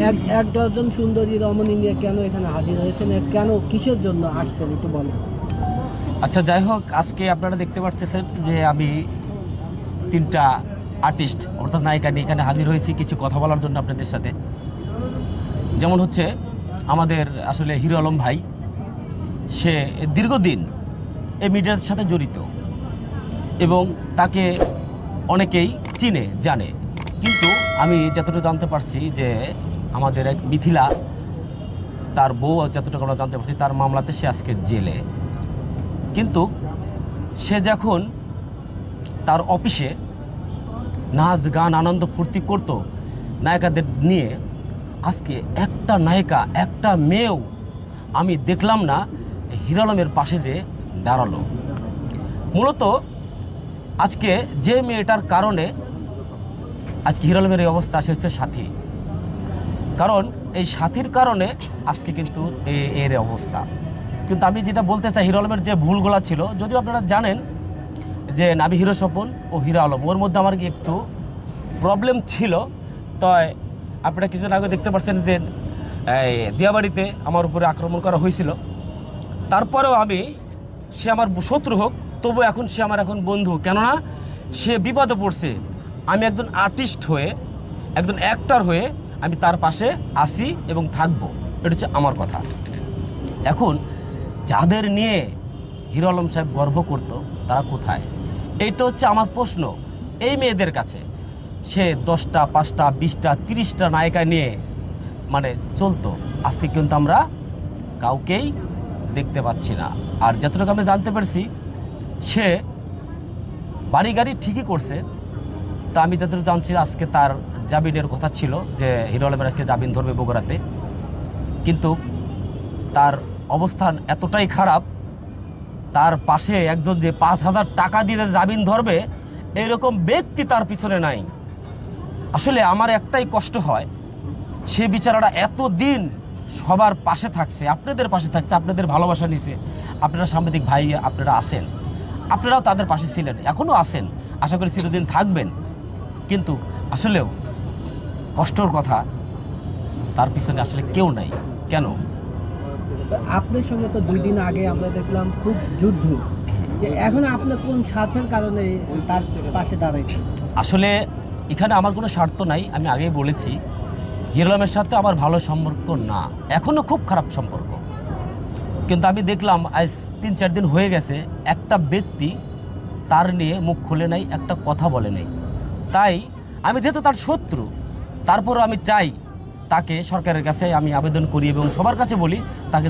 এক ডজন সুন্দরী রমণী নিয়ে কেন এখানে হাজির হয়েছেন, কেন কিসের জন্য আসছেন একটু বলেন। আচ্ছা, যাই হোক, আজকে আপনারা দেখতে পাচ্ছেন যে আমি তিনটা আর্টিস্ট অর্থাৎ নায়িকা নিয়ে এখানে হাজির হয়েছি কিছু কথা বলার জন্য আপনাদের সাথে। যেমন হচ্ছে আমাদের আসলে হিরো আলম ভাই, সে দীর্ঘদিন এই মিডিয়ার সাথে জড়িত এবং তাকে অনেকেই চিনে জানে, কিন্তু আমি যতটুকু জানতে পারছি যে আমাদের এক মিথিলা, তার বউ যতটুকু আমরা জানতে পারছি, তার মামলাতে সে আজকে জেলে। কিন্তু সে যখন তার অফিসে নাচ গান আনন্দ ফুর্তি করতো নায়িকাদের নিয়ে, আজকে একটা নায়িকা একটা মেয়েও আমি দেখলাম না হিরো আলমের পাশে যে দাঁড়ালো। মূলত আজকে যে মেয়েটার কারণে আজকে হিরো আলমের এই অবস্থা, সে হচ্ছে সাথী। কারণ এই সাথীর কারণে আজকে কিন্তু এর অবস্থা। কিন্তু আমি যেটা বলতে চাই, হিরো আলমের যে ভুলগুলো ছিল, যদিও আপনারা জানেন যে নাবি হিরো স্বপন ও হিরো আলম, ওর মধ্যে আমার কি একটু প্রবলেম ছিল। তাই আপনারা কিছুদিন আগে দেখতে পাচ্ছেন যে দিয়াবাড়িতে আমার উপরে আক্রমণ করা হয়েছিল। তারপরেও সে আমার শত্রু হোক, তবু এখন সে আমার এখন বন্ধু, কেননা সে বিপদে পড়ছে। আমি একজন আর্টিস্ট হয়ে, একজন অ্যাক্টর হয়ে আমি তার পাশে আসি এবং থাকবো, এটা হচ্ছে আমার কথা। এখন যাদের নিয়ে হিরো আলম সাহেব গর্ব করতো তারা কোথায়, এইটা হচ্ছে আমার প্রশ্ন এই মেয়েদের কাছে। সে 10টা 5টা 20টা 30টা নায়িকা নিয়ে মানে চলতো, আজকে কিন্তু আমরা কাউকেই দেখতে পাচ্ছি না। আর যতটুকু আমি জানতে পারছি, সে বাড়ি গাড়ি ঠিকই করছে। তা আমি যতটুকু জানছি, আজকে তার জামিনের কথা ছিল যে হিরো আলমের আজকে জামিন ধরবে বগুড়াতে, কিন্তু তার অবস্থান এতটাই খারাপ, তার পাশে একজন যে 5,000 টাকা দিয়ে জামিন ধরবে এরকম ব্যক্তি তার পিছনে নাই। আসলে আমার একটাই কষ্ট হয়, সে বিচারাটা এতদিন সবার পাশে থাকছে, আপনাদের পাশে থাকছে, আপনাদের ভালোবাসা নিছে। আপনারা সাংবাদিক ভাই, আপনারা আছেন, আপনারাও তাদের পাশে ছিলেন, এখনও আছেন, আশা করি চিরদিন থাকবেন। কিন্তু আসলেও কষ্টর কথা, তার পিছনে আসলে কেউ নাই। কেন? আপনার সঙ্গে তো 2 দিন আগে আমরা দেখলাম খুব যুদ্ধ, যে এখন আপনার কোন স্বার্থের কারণে তার পাশে দাঁড়াইছে? আসলে এখানে আমার কোনো স্বার্থ নাই, আমি আগেই বলেছি। হিরো আলমের সাথে আমার ভালো সম্পর্ক না, এখনও খুব খারাপ সম্পর্ক। কিন্তু আমি দেখলাম আজ 3-4 দিন হয়ে গেছে, একটা ব্যক্তি তার নিয়ে মুখ খুলে নাই, একটা কথা বলে নাই। তাই আমি যেহেতু তার শত্রু, তারপরও আমি চাই তাকে সরকারের কাছে আমি আবেদন করি এবং সবার কাছে বলি তাকে